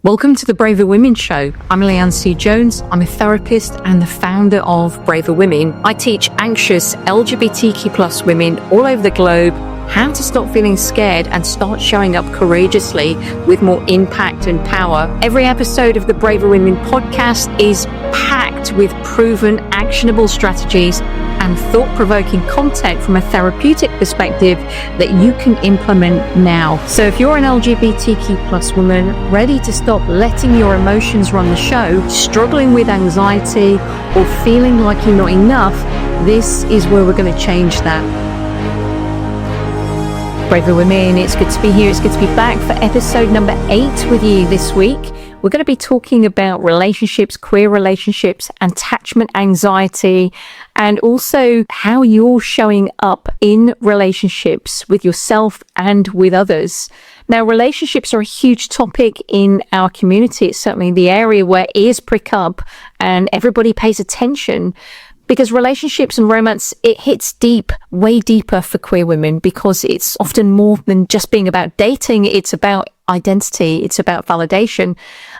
Welcome to the Braver Women Show. I'm Leanne C. Jones. I'm a therapist and the founder of Braver Women. I teach anxious LGBTQ plus women all over the globe how to stop feeling scared and start showing up courageously with more impact and power. Every episode of the Braver Women podcast is packed with proven, actionable strategies and thought-provoking content from a therapeutic perspective that you can implement now. So if you're an LGBTQ plus woman ready to stop letting your emotions run the show, struggling with anxiety, or feeling like you're not enough, this is where we're going to change that. Braver Women, it's good to be here. It's good to be back for episode number 8 with you this week. We're going to be talking about relationships, queer relationships, attachment anxiety, and also how you're showing up in relationships with yourself and with others. Now, relationships are a huge topic in our community. It's certainly the area where ears prick up and everybody pays attention. Because relationships and romance, it hits deep, way deeper for queer women because it's often more than just being about dating. It's about identity. It's about validation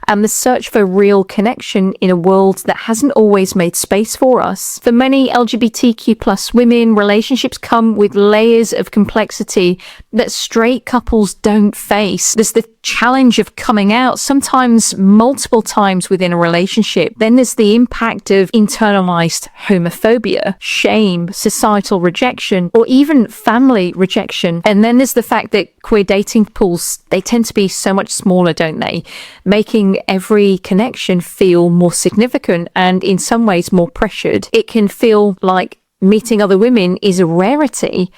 and the search for real connection in a world that hasn't always made space for us. For many LGBTQ plus women, relationships come with layers of complexity that straight couples don't face. There's the challenge of coming out, sometimes multiple times within a relationship. Then there's the impact of internalized homophobia, shame, societal rejection, or even family rejection. And then there's the fact that queer dating pools, they tend to be so much smaller, don't they? Making every connection feel more significant and in some ways more pressured. It can feel like meeting other women is a rarity.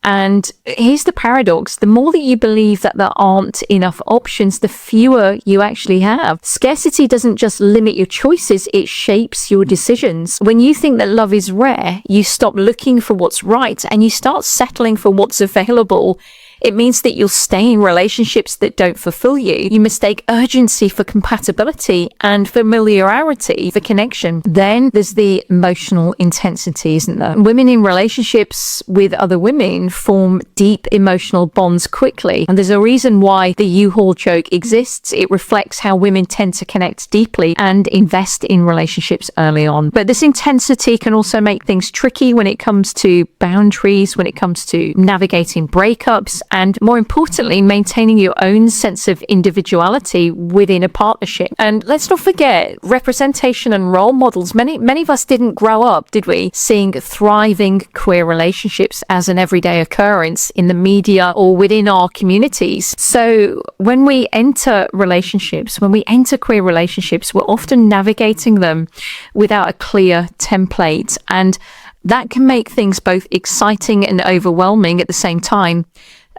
And here's the paradox. The more that you believe that there aren't enough options, the fewer you actually have. Scarcity doesn't just limit your choices, it shapes your decisions. When you think that love is rare, you stop looking for what's right and you start settling for what's available. It means that you'll stay in relationships that don't fulfill you. You mistake urgency for compatibility and familiarity for connection. Then there's the emotional intensity, isn't there? Women in relationships with other women form deep emotional bonds quickly. And there's a reason why the U-Haul joke exists. It reflects how women tend to connect deeply and invest in relationships early on. But this intensity can also make things tricky when it comes to boundaries, when it comes to navigating breakups, and more importantly, maintaining your own sense of individuality within a partnership. And let's not forget representation and role models. Many of us didn't grow up, did we, seeing thriving queer relationships as an everyday occurrence in the media or within our communities. So when we enter relationships, when we enter queer relationships, we're often navigating them without a clear template. And that can make things both exciting and overwhelming at the same time.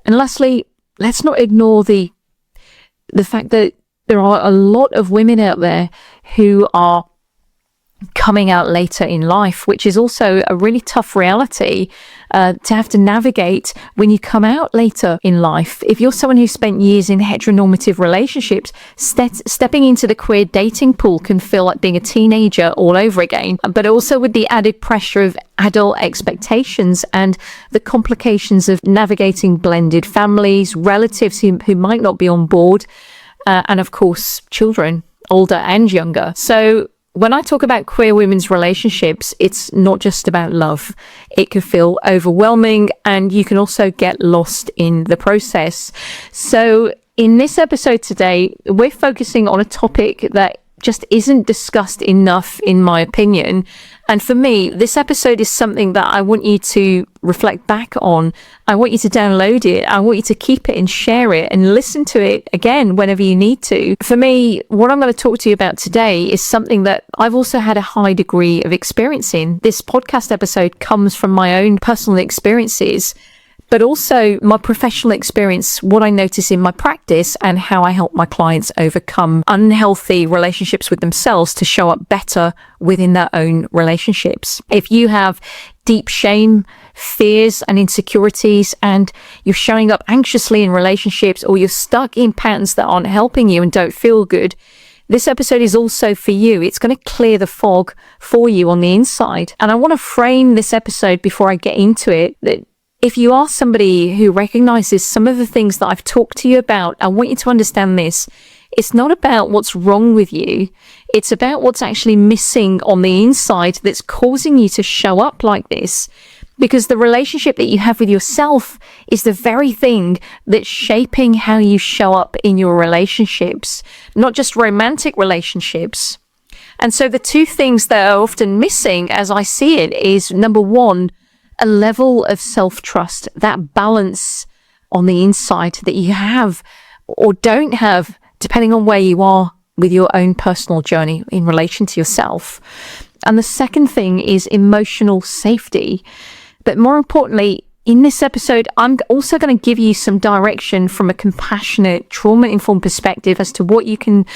And lastly, let's not ignore the fact that there are a lot of women out there who are coming out later in life, which is also a really tough reality to have to navigate when you come out later in life. If you're someone who spent years in heteronormative relationships, stepping into the queer dating pool can feel like being a teenager all over again, but also with the added pressure of adult expectations and the complications of navigating blended families, relatives who might not be on board, and of course, children, older and younger. So when I talk about queer women's relationships, it's not just about love. It can feel overwhelming and you can also get lost in the process. So in this episode today, we're focusing on a topic that just isn't discussed enough, in my opinion. And for me, this episode is something that I want you to reflect back on. I want you to download it. I want you to keep it and share it and listen to it again whenever you need to. For me, what I'm going to talk to you about today is something that I've also had a high degree of experience in. This podcast episode comes from my own personal experiences, but also my professional experience, what I notice in my practice and how I help my clients overcome unhealthy relationships with themselves to show up better within their own relationships. If you have deep shame, fears and insecurities, and you're showing up anxiously in relationships, or you're stuck in patterns that aren't helping you and don't feel good, this episode is also for you. It's going to clear the fog for you on the inside. And I want to frame this episode before I get into it that if you are somebody who recognizes some of the things that I've talked to you about, I want you to understand this. It's not about what's wrong with you. It's about what's actually missing on the inside that's causing you to show up like this. Because the relationship that you have with yourself is the very thing that's shaping how you show up in your relationships, not just romantic relationships. And so the two things that are often missing, as I see it, is number one, a level of self-trust, that balance on the inside that you have or don't have, depending on where you are with your own personal journey in relation to yourself. And the second thing is emotional safety. But more importantly, in this episode, I'm also going to give you some direction from a compassionate, trauma-informed perspective as to what you can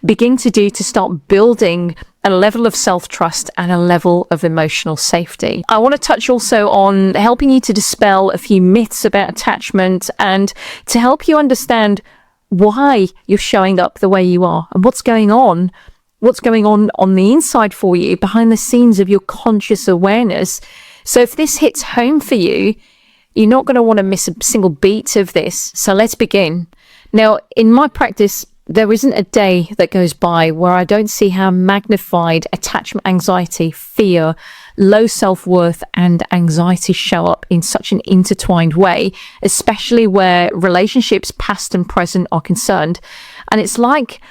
begin to do to start building a level of self-trust and a level of emotional safety. I want to touch also on helping you to dispel a few myths about attachment and to help you understand why you're showing up the way you are and what's going on the inside for you, behind the scenes of your conscious awareness. So if this hits home for you, you're not going to want to miss a single beat of this. So let's begin. Now, in my practice, there isn't a day that goes by where I don't see how magnified attachment anxiety, fear, low self-worth, and anxiety show up in such an intertwined way, especially where relationships past and present are concerned. And it's like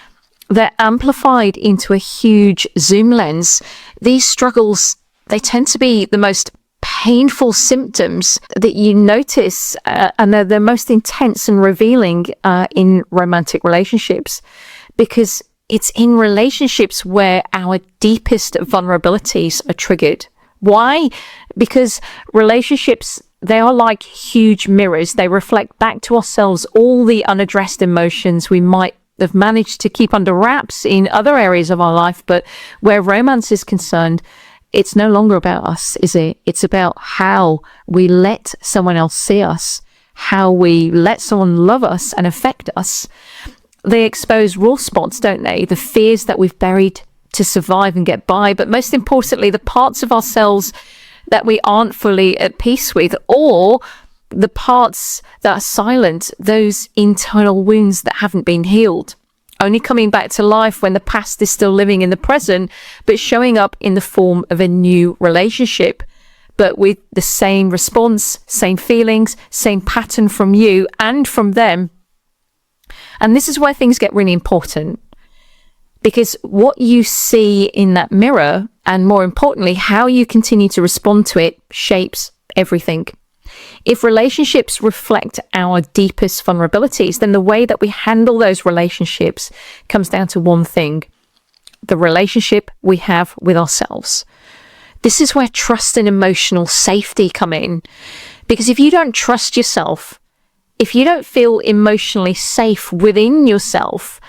they're amplified into a huge zoom lens. These struggles, they tend to be the most painful symptoms that you notice, and they're the most intense and revealing in romantic relationships, because it's in relationships where our deepest vulnerabilities are triggered. Why? Because relationships, they are like huge mirrors. They reflect back to ourselves all the unaddressed emotions we might have managed to keep under wraps in other areas of our life, but where romance is concerned, it's no longer about us, is it? It's about how we let someone else see us, how we let someone love us and affect us. They expose raw spots, don't they? The fears that we've buried to survive and get by, but most importantly, the parts of ourselves that we aren't fully at peace with, or the parts that are silent, those internal wounds that haven't been healed, only coming back to life when the past is still living in the present, but showing up in the form of a new relationship, but with the same response, same feelings, same pattern from you and from them. And this is where things get really important, because what you see in that mirror, and more importantly, how you continue to respond to it, shapes everything. If relationships reflect our deepest vulnerabilities, then the way that we handle those relationships comes down to one thing: the relationship we have with ourselves. This is where trust and emotional safety come in. Because if you don't trust yourself, if you don't feel emotionally safe within yourself,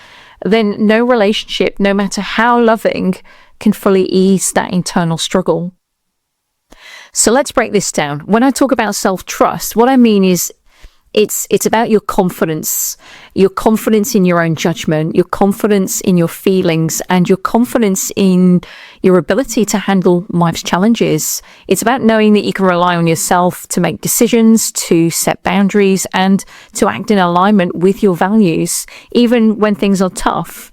then no relationship, no matter how loving, can fully ease that internal struggle. So let's break this down. When I talk about self-trust, what I mean is it's about your confidence in your own judgment, your confidence in your feelings, and your confidence in your ability to handle life's challenges. It's about knowing that you can rely on yourself to make decisions, to set boundaries, and to act in alignment with your values, even when things are tough.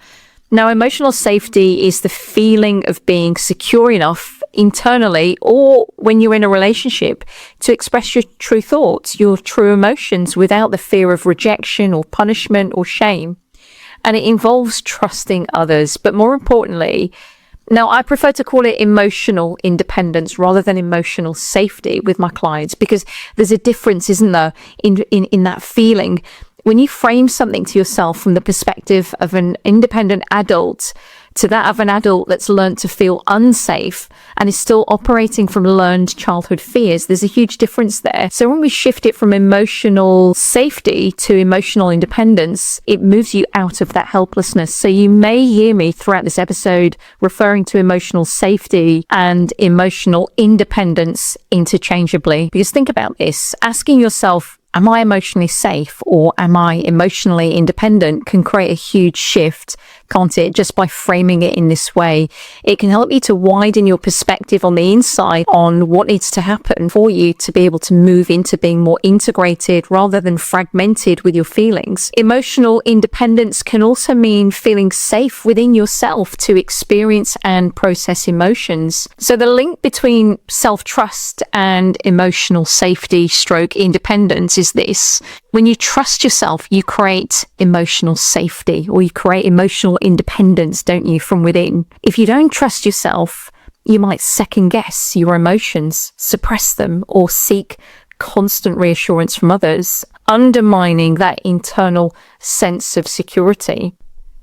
Now, emotional safety is the feeling of being secure enough internally, or when you're in a relationship, to express your true thoughts, your true emotions, without the fear of rejection or punishment or shame. And it involves trusting others, but more importantly, now I prefer to call it emotional independence rather than emotional safety with my clients, because there's a difference, isn't there, in that feeling. When you frame something to yourself from the perspective of an independent adult to that of an adult that's learned to feel unsafe and is still operating from learned childhood fears, there's a huge difference there. So when we shift it from emotional safety to emotional independence, it moves you out of that helplessness. So you may hear me throughout this episode referring to emotional safety and emotional independence interchangeably. Because think about this, asking yourself, am I emotionally safe or am I emotionally independent, can create a huge shift can't it? Just by framing it in this way, it can help you to widen your perspective on the inside on what needs to happen for you to be able to move into being more integrated rather than fragmented with your feelings. Emotional independence can also mean feeling safe within yourself to experience and process emotions. So the link between self-trust and emotional safety stroke independence is this. When you trust yourself, you create emotional safety, or you create emotional independence, don't you, from within. If you don't trust yourself, you might second guess your emotions, suppress them, or seek constant reassurance from others, undermining that internal sense of security.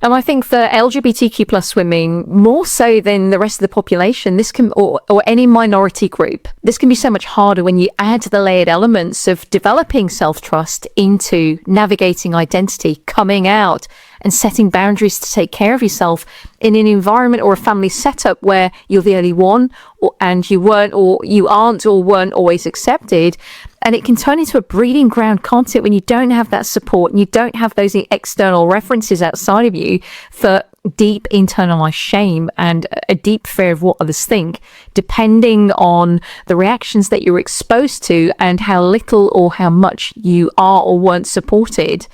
And I think for LGBTQ plus women, more so than the rest of the population, this can, or any minority group, this can be so much harder when you add the layered elements of developing self-trust into navigating identity, coming out, and setting boundaries to take care of yourself in an environment or a family setup where you're the only one, and you weren't, or you aren't, or weren't always accepted. And it can turn into a breeding ground, can't it, when you don't have that support and you don't have those external references outside of you for deep internalized shame and a deep fear of what others think, depending on the reactions that you're exposed to and how little or how much you are or weren't supported.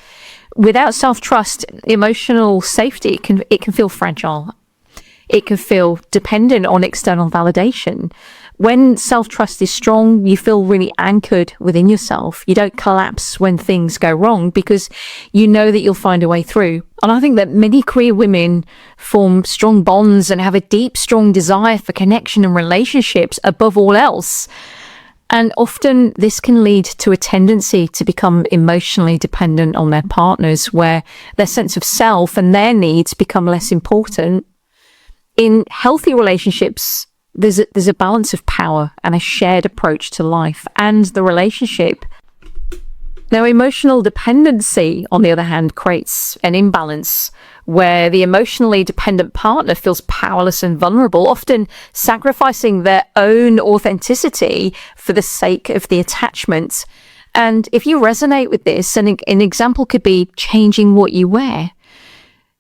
Without self-trust, emotional safety can feel fragile. It can feel dependent on external validation. When self-trust is strong, you feel really anchored within yourself. You don't collapse when things go wrong because you know that you'll find a way through. And I think that many queer women form strong bonds and have a deep, strong desire for connection and relationships above all else. And often this can lead to a tendency to become emotionally dependent on their partners, where their sense of self and their needs become less important. In healthy relationships, there's a balance of power and a shared approach to life and the relationship. Now, emotional dependency, on the other hand, creates an imbalance where the emotionally dependent partner feels powerless and vulnerable, often sacrificing their own authenticity for the sake of the attachment. And if you resonate with this, an example could be changing what you wear,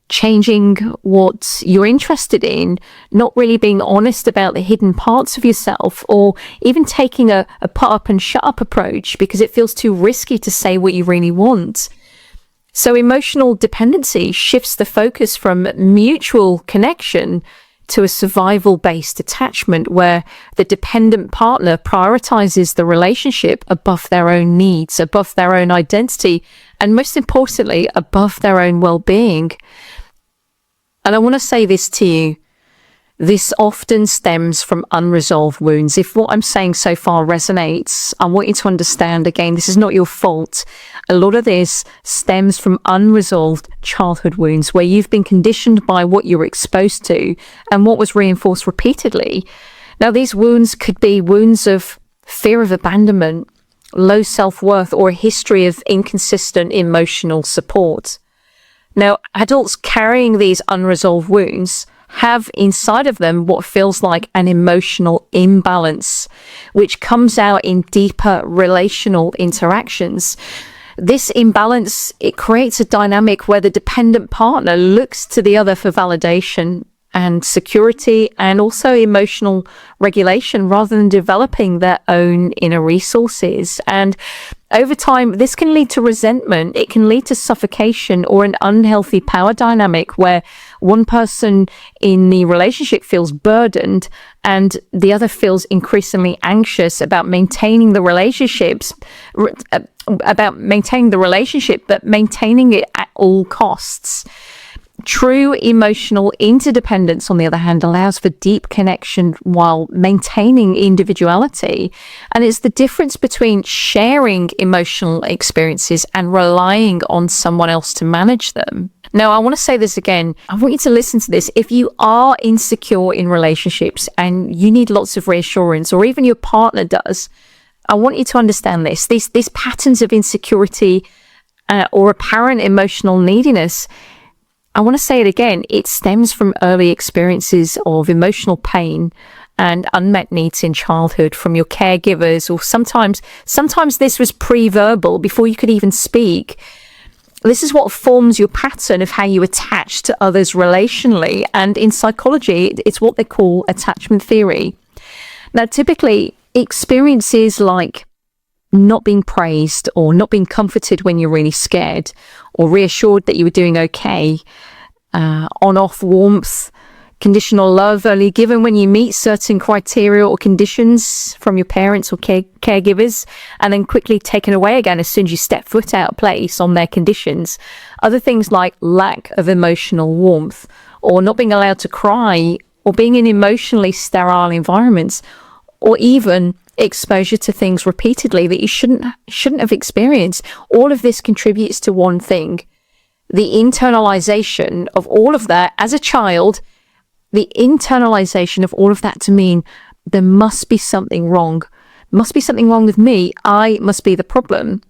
changing what you're interested in, not really being honest about the hidden parts of yourself, or even taking a put up and shut up approach because it feels too risky to say what you really want. So emotional dependency shifts the focus from mutual connection to a survival-based attachment where the dependent partner prioritizes the relationship above their own needs, above their own identity, and most importantly, above their own well-being. And I want to say this to you. This often stems from unresolved wounds. If what I'm saying so far resonates, I want you to understand, again, this is not your fault. A lot of this stems from unresolved childhood wounds where you've been conditioned by what you were exposed to and what was reinforced repeatedly. Now, these wounds could be wounds of fear of abandonment, low self-worth, or a history of inconsistent emotional support. Now, adults carrying these unresolved wounds have inside of them what feels like an emotional imbalance, which comes out in deeper relational interactions. This imbalance, it creates a dynamic where the dependent partner looks to the other for validation and security and also emotional regulation rather than developing their own inner resources. And over time, this can lead to resentment. It can lead to suffocation or an unhealthy power dynamic where one person in the relationship feels burdened and the other feels increasingly anxious about maintaining the relationships, but maintaining it at all costs. True emotional interdependence, on the other hand, allows for deep connection while maintaining individuality. And it's the difference between sharing emotional experiences and relying on someone else to manage them. Now, I want to say this again. I want you to listen to this. If you are insecure in relationships and you need lots of reassurance, or even your partner does, I want you to understand this. These patterns of insecurity or apparent emotional neediness, I want to say it again, it stems from early experiences of emotional pain and unmet needs in childhood from your caregivers, or sometimes this was pre-verbal before you could even speak. This is what forms your pattern of how you attach to others relationally. And in psychology, it's what they call attachment theory. Now, typically, experiences like not being praised or not being comforted when you're really scared or reassured that you were doing okay, on-off warmth, conditional love only given when you meet certain criteria or conditions from your parents or caregivers, and then quickly taken away again as soon as you step foot out of place on their conditions. Other things like lack of emotional warmth, or not being allowed to cry, or being in emotionally sterile environments, or even exposure to things repeatedly that you shouldn't have experienced. All of this contributes to one thing: the internalization of all of that as a child. The internalization of all of that to mean there must be something wrong. Must be something wrong with me. I must be the problem.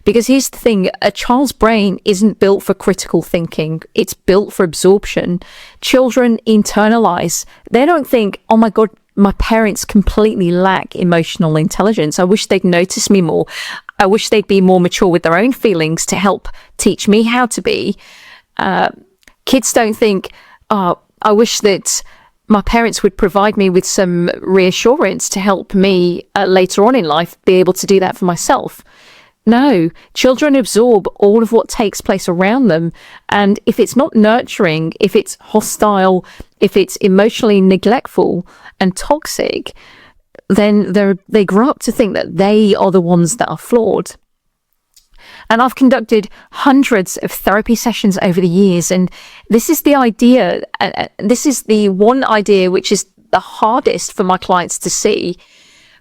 Because here's the thing, a child's brain isn't built for critical thinking. It's built for absorption. Children internalize. They don't think, oh my God, my parents completely lack emotional intelligence. I wish they'd notice me more. I wish they'd be more mature with their own feelings to help teach me how to be. Kids don't think, I wish that my parents would provide me with some reassurance to help me later on in life be able to do that for myself. No, children absorb all of what takes place around them. And if it's not nurturing, if it's hostile, if it's emotionally neglectful and toxic, then they grow up to think that they are the ones that are flawed. And I've conducted hundreds of therapy sessions over the years. And this is the idea, this is the one idea which is the hardest for my clients to see.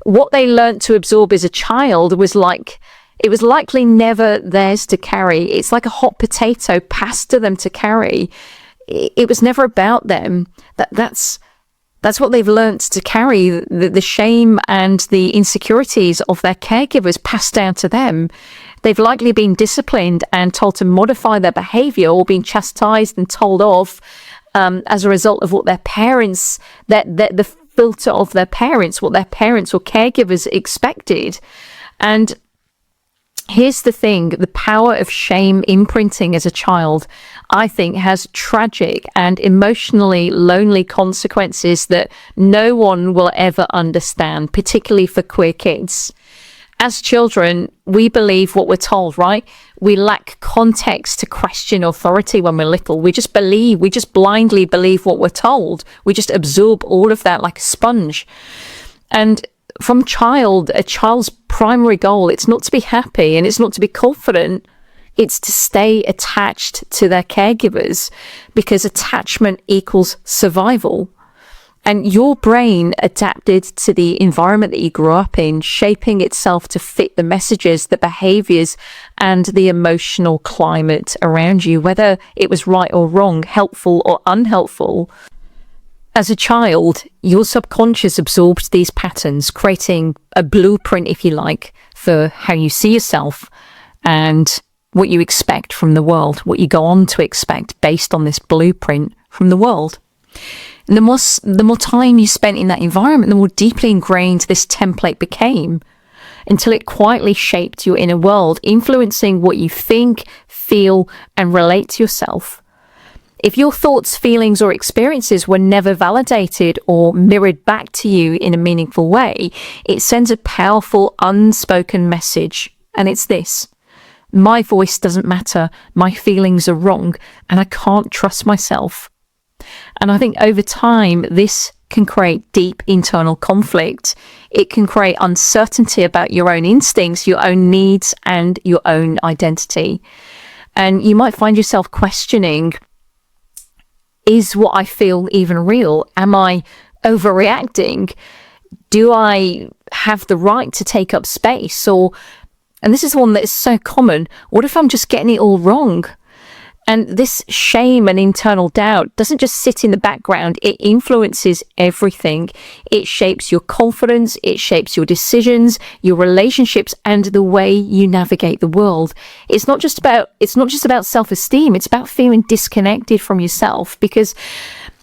What they learned to absorb as a child was it was likely never theirs to carry. It's like a hot potato passed to them to carry. It was never about them. That's what they've learnt to carry, the shame and the insecurities of their caregivers passed down to them. They've likely been disciplined and told to modify their behavior, or been chastised and told off as a result of what their parents, the filter of their parents, what their parents or caregivers expected. And here's the thing, the power of shame imprinting as a child, I think, has tragic and emotionally lonely consequences that no one will ever understand, particularly for queer kids. As children, we believe what we're told, right? We lack context to question authority when we're little. We just blindly believe what we're told. We just absorb all of that like a sponge. And from a child's primary goal, it's not to be happy and it's not to be confident. It's to stay attached to their caregivers, because attachment equals survival. And your brain adapted to the environment that you grew up in, shaping itself to fit the messages, the behaviors, and the emotional climate around you, whether it was right or wrong, helpful or unhelpful. As a child, your subconscious absorbs these patterns, creating a blueprint, if you like, for how you see yourself and what you expect from the world, what you go on to expect based on this blueprint from the world. And the more time you spent in that environment, the more deeply ingrained this template became, until it quietly shaped your inner world, influencing what you think, feel, and relate to yourself. If your thoughts, feelings, or experiences were never validated or mirrored back to you in a meaningful way, it sends a powerful unspoken message. And it's this: my voice doesn't matter, my feelings are wrong, and I can't trust myself. And I think over time, this can create deep internal conflict. It can create uncertainty about your own instincts, your own needs, and your own identity. And you might find yourself questioning, is what I feel even real? Am I overreacting? Do I have the right to take up space? And this is one that is so common, what if I'm just getting it all wrong? And this shame and internal doubt doesn't just sit in the background, it influences everything. It shapes your confidence, it shapes your decisions, your relationships, and the way you navigate the world. It's not just about self-esteem, it's about feeling disconnected from yourself, because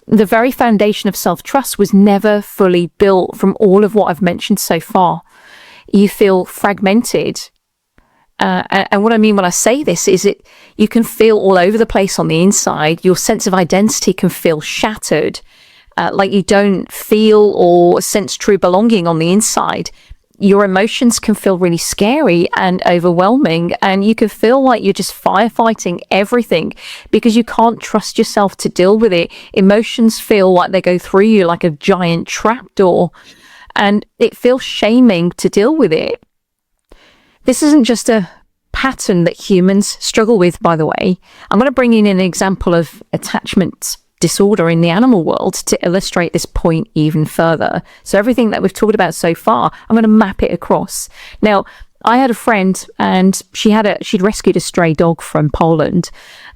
the very foundation of self-trust was never fully built from all of what I've mentioned so far. You feel fragmented, And what I mean when I say this is you can feel all over the place on the inside. Your sense of identity can feel shattered, like you don't feel or sense true belonging on the inside. Your emotions can feel really scary and overwhelming, and you can feel like you're just firefighting everything because you can't trust yourself to deal with it. Emotions feel like they go through you like a giant trapdoor, and it feels shaming to deal with it. This isn't just a pattern that humans struggle with, by the way. I'm going to bring in an example of attachment disorder in the animal world to illustrate this point even further. So everything that we've talked about so far, I'm going to map it across. Now, I had a friend, and she'd rescued a stray dog from Poland,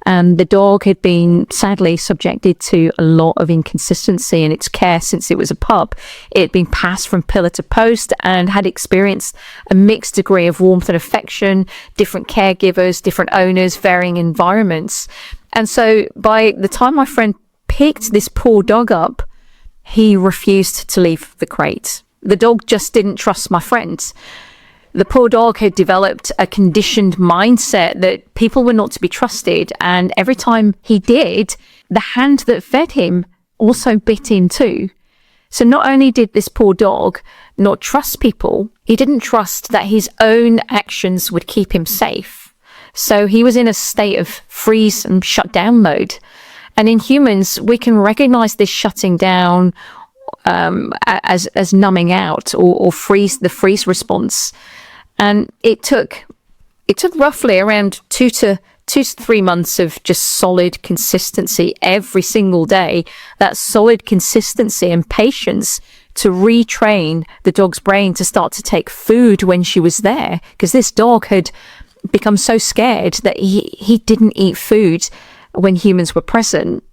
and the dog had been sadly subjected to a lot of inconsistency in its care since it was a pup. It had been passed from pillar to post and had experienced a mixed degree of warmth and affection, different caregivers, different owners, varying environments. And so by the time my friend picked this poor dog up, he refused to leave the crate. The dog just didn't trust my friend. The poor dog had developed a conditioned mindset that people were not to be trusted, and every time he did, the hand that fed him also bit him too. So not only did this poor dog not trust people, he didn't trust that his own actions would keep him safe. So he was in a state of freeze and shut down mode. And in humans, we can recognize this shutting down as numbing out or the freeze response. And it took roughly around 2 to 3 months of just solid consistency every single day. That solid consistency and patience to retrain the dog's brain to start to take food when she was there, because this dog had become so scared that he didn't eat food when humans were present.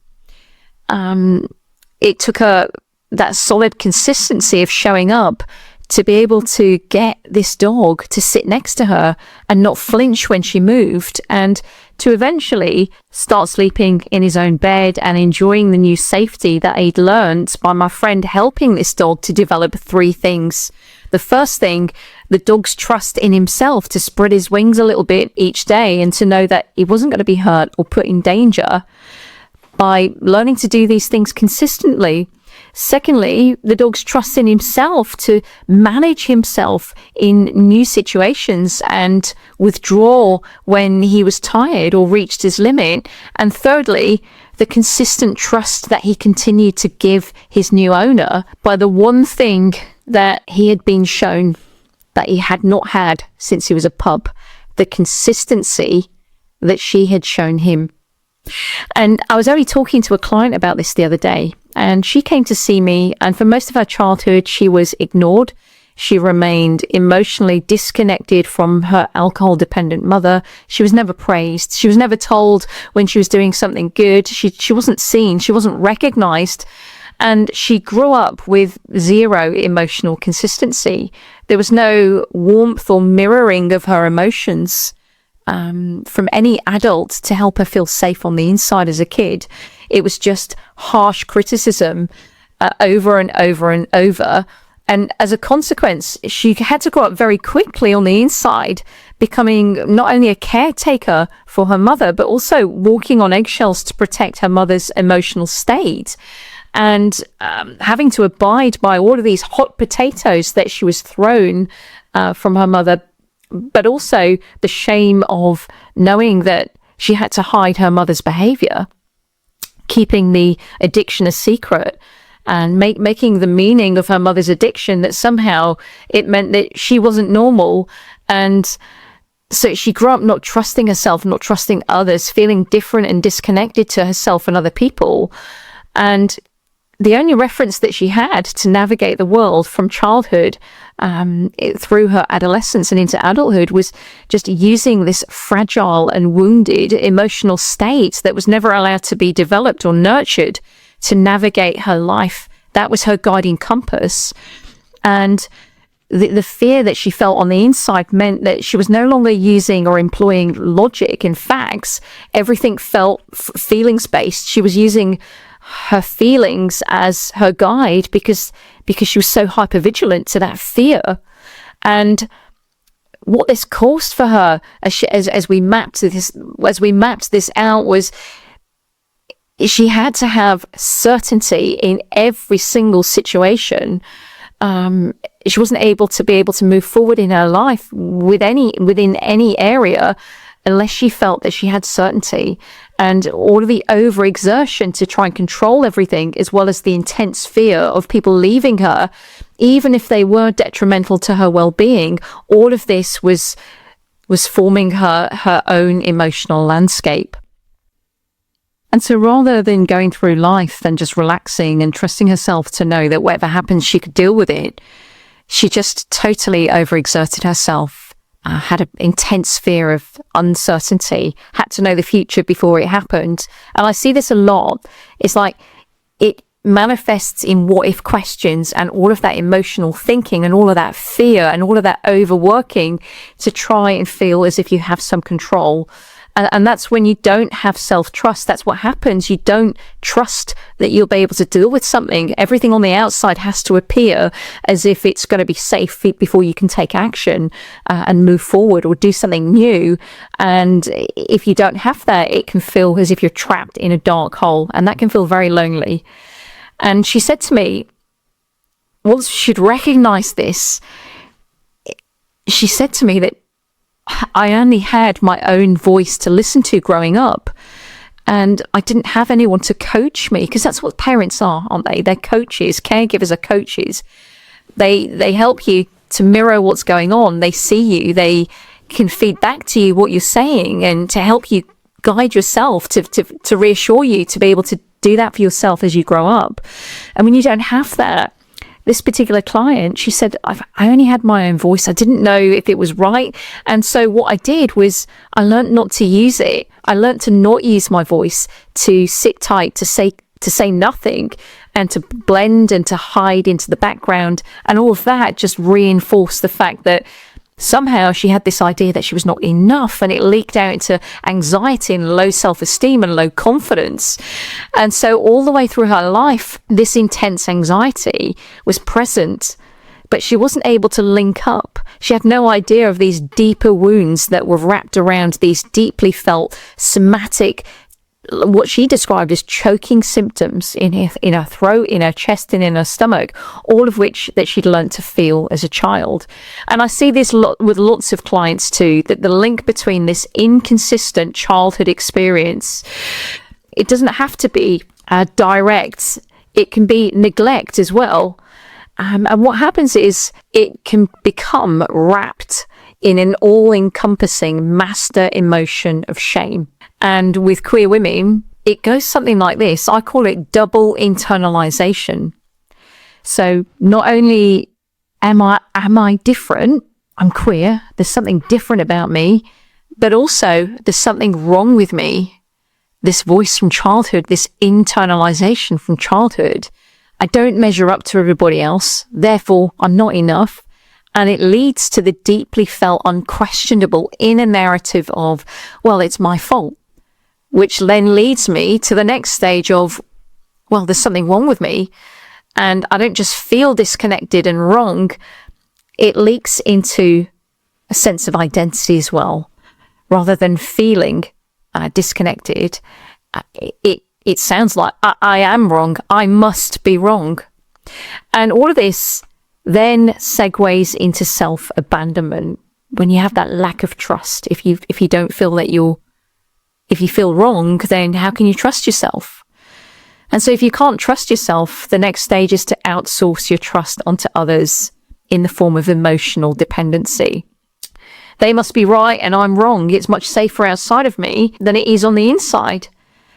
It took that solid consistency of showing up to be able to get this dog to sit next to her and not flinch when she moved, and to eventually start sleeping in his own bed and enjoying the new safety that he'd learned by my friend helping this dog to develop 3 things. The first thing, the dog's trust in himself to spread his wings a little bit each day and to know that he wasn't going to be hurt or put in danger by learning to do these things consistently. Secondly, the dog's trust in himself to manage himself in new situations and withdraw when he was tired or reached his limit. And thirdly, the consistent trust that he continued to give his new owner by the one thing that he had been shown that he had not had since he was a pup, the consistency that she had shown him. And I was only talking to a client about this the other day, and she came to see me, and for most of her childhood, she was ignored. She remained emotionally disconnected from her alcohol-dependent mother. She was never praised. She was never told when she was doing something good. She wasn't seen. She wasn't recognized. And she grew up with 0 emotional consistency. There was no warmth or mirroring of her emotions from any adult to help her feel safe on the inside as a kid. It was just harsh criticism over and over and over. And as a consequence, she had to grow up very quickly on the inside, becoming not only a caretaker for her mother, but also walking on eggshells to protect her mother's emotional state. And having to abide by all of these hot potatoes that she was thrown from her mother, but also the shame of knowing that she had to hide her mother's behavior, keeping the addiction a secret, and making the meaning of her mother's addiction that somehow it meant that she wasn't normal. And so she grew up not trusting herself, not trusting others, feeling different and disconnected to herself and other people. And the only reference that she had to navigate the world from childhood through her adolescence and into adulthood was just using this fragile and wounded emotional state that was never allowed to be developed or nurtured to navigate her life. That was her guiding compass. And the fear that she felt on the inside meant that she was no longer using or employing logic and facts. Everything felt feelings-based. She was using her feelings as her guide because she was so hypervigilant to that fear. And what this caused for her as we mapped this out was she had to have certainty in every single situation. She wasn't able to move forward in her life within any area unless she felt that she had certainty. And all of the overexertion to try and control everything, as well as the intense fear of people leaving her, even if they were detrimental to her well-being, all of this was forming her own emotional landscape. And so rather than going through life and just relaxing and trusting herself to know that whatever happens, she could deal with it, she just totally overexerted herself, had an intense fear of uncertainty, had to know the future before it happened. And I see this a lot. It's like it manifests in what if questions and all of that emotional thinking and all of that fear and all of that overworking to try and feel as if you have some control. And that's when you don't have self-trust. That's what happens. You don't trust that you'll be able to deal with something. Everything on the outside has to appear as if it's going to be safe before you can take action and move forward or do something new. And if you don't have that, it can feel as if you're trapped in a dark hole, and that can feel very lonely. And she said to me, once she should recognize this, she said to me that I only had my own voice to listen to growing up, and I didn't have anyone to coach me, because that's what parents are, aren't they? They're coaches. Caregivers are coaches. They help you to mirror what's going on. They see you. They can feed back to you what you're saying and to help you guide yourself, to reassure you to be able to do that for yourself as you grow up. And when you don't have that, this particular client, she said, I only had my own voice. I didn't know if it was right. And so what I did was I learned not to use it. I learned to not use my voice, to sit tight, to say nothing, and to blend and to hide into the background. And all of that just reinforced the fact that somehow she had this idea that she was not enough, and it leaked out into anxiety and low self-esteem and low confidence. And so all the way through her life, this intense anxiety was present, but she wasn't able to link up. She had no idea of these deeper wounds that were wrapped around these deeply felt somatic, what she described as choking symptoms in her throat, in her chest, and in her stomach, all of which that she'd learned to feel as a child. And I see this with lots of clients too, that the link between this inconsistent childhood experience, it doesn't have to be direct. It can be neglect as well. And what happens is it can become wrapped in an all-encompassing master emotion of shame. And with queer women, it goes something like this. I call it double internalization. So not only am I different, I'm queer, there's something different about me, but also there's something wrong with me. This voice from childhood, this internalization from childhood. I don't measure up to everybody else, therefore I'm not enough. And it leads to the deeply felt unquestionable inner narrative of, well, it's my fault, which then leads me to the next stage of, well, there's something wrong with me. And I don't just feel disconnected and wrong. It leaks into a sense of identity as well. Rather than feeling disconnected, it sounds like I am wrong. I must be wrong. And all of this then segues into self-abandonment. When you have that lack of trust, if you don't feel that if you feel wrong, then how can you trust yourself? And so if you can't trust yourself, the next stage is to outsource your trust onto others in the form of emotional dependency. They must be right and I'm wrong. It's much safer outside of me than it is on the inside.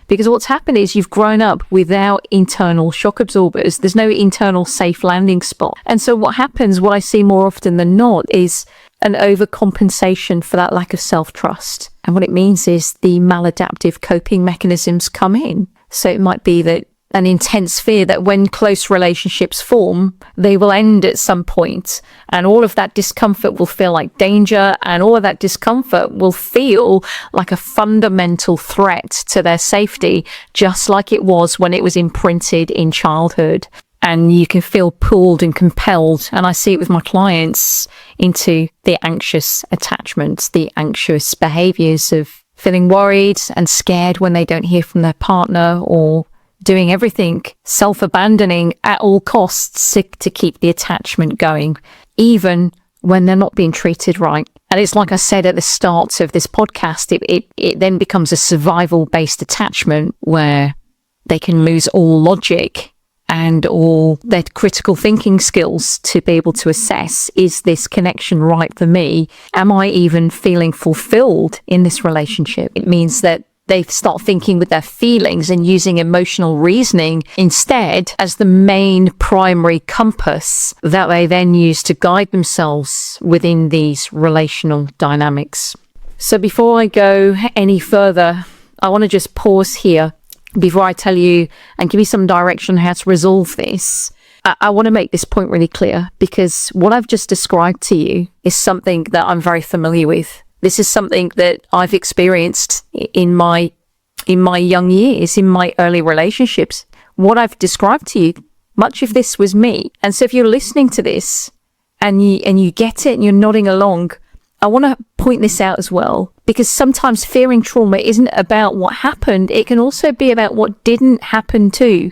Because what's happened is you've grown up without internal shock absorbers. There's no internal safe landing spot. And so what happens, what I see more often than not, is an overcompensation for that lack of self-trust. And what it means is the maladaptive coping mechanisms come in. So it might be that an intense fear that when close relationships form, they will end at some point, and all of that discomfort will feel like danger, and all of that discomfort will feel like a fundamental threat to their safety, just like it was when it was imprinted in childhood. and you can feel pulled and compelled, and I see it with my clients, into the anxious attachments, the anxious behaviors of feeling worried and scared when they don't hear from their partner, or doing everything, self-abandoning at all costs to keep the attachment going, even when they're not being treated right. And it's like I said at the start of this podcast, it then becomes a survival-based attachment where they can lose all logic and all their critical thinking skills to be able to assess, is this connection right for me? Am I even feeling fulfilled in this relationship? It means that they start thinking with their feelings and using emotional reasoning instead as the main primary compass that they then use to guide themselves within these relational dynamics. So before I go any further, I want to just pause here before I tell you and give you some direction on how to resolve this. I want to make this point really clear, because what I've just described to you is something that I'm very familiar with. This is something that I've experienced in my young years, in my early relationships. What I've described to you, much of this was me. And so if you're listening to this and you get it and you're nodding along, I want to point this out as well, because sometimes fearing trauma isn't about what happened. It can also be about what didn't happen too,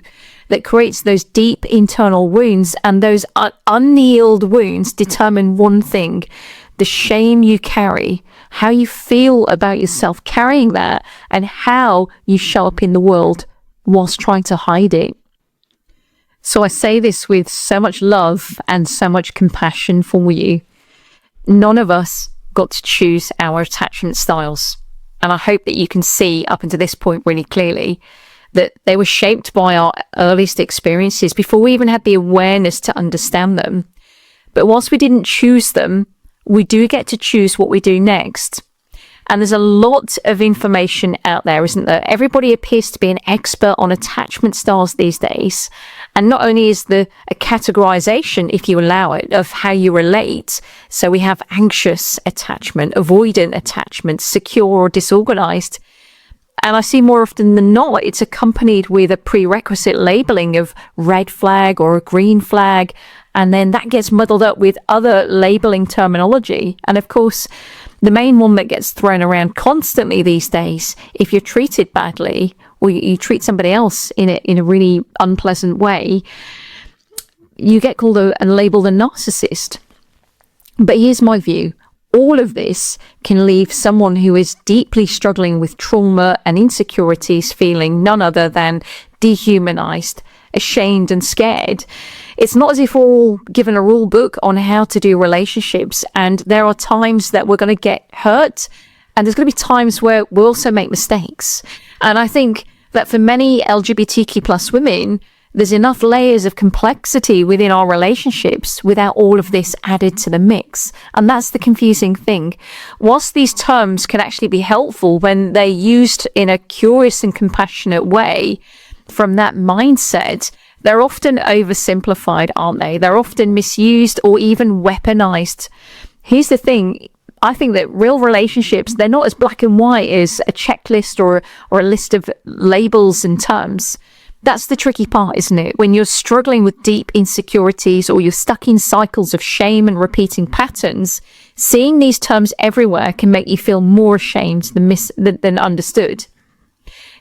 that creates those deep internal wounds. And those unhealed wounds determine one thing: the shame you carry, how you feel about yourself carrying that, and how you show up in the world whilst trying to hide it. So I say this with so much love and so much compassion for you. None of us got to choose our attachment styles. And I hope that you can see up until this point really clearly that they were shaped by our earliest experiences before we even had the awareness to understand them. But whilst we didn't choose them, we do get to choose what we do next. And there's a lot of information out there, isn't there? Everybody appears to be an expert on attachment styles these days. And not only is there a categorization, if you allow it, of how you relate. So we have anxious attachment, avoidant attachment, secure or disorganized. And I see more often than not, it's accompanied with a prerequisite labeling of red flag or a green flag. And then that gets muddled up with other labeling terminology. And of course, the main one that gets thrown around constantly these days, if you're treated badly or you treat somebody else in a really unpleasant way, you get called and labeled a narcissist. But here's my view. All of this can leave someone who is deeply struggling with trauma and insecurities feeling none other than dehumanized, ashamed and scared. It's not as if we're all given a rule book on how to do relationships, and there are times that we're going to get hurt, and there's going to be times where we'll also make mistakes. And I think that for many LGBTQ plus women, there's enough layers of complexity within our relationships without all of this added to the mix. And that's the confusing thing. Whilst these terms can actually be helpful when they're used in a curious and compassionate way from that mindset, they're often oversimplified, aren't they? They're often misused or even weaponized. Here's the thing. I think that real relationships, they're not as black and white as a checklist or a list of labels and terms. That's the tricky part, isn't it? When you're struggling with deep insecurities or you're stuck in cycles of shame and repeating patterns, seeing these terms everywhere can make you feel more ashamed than understood.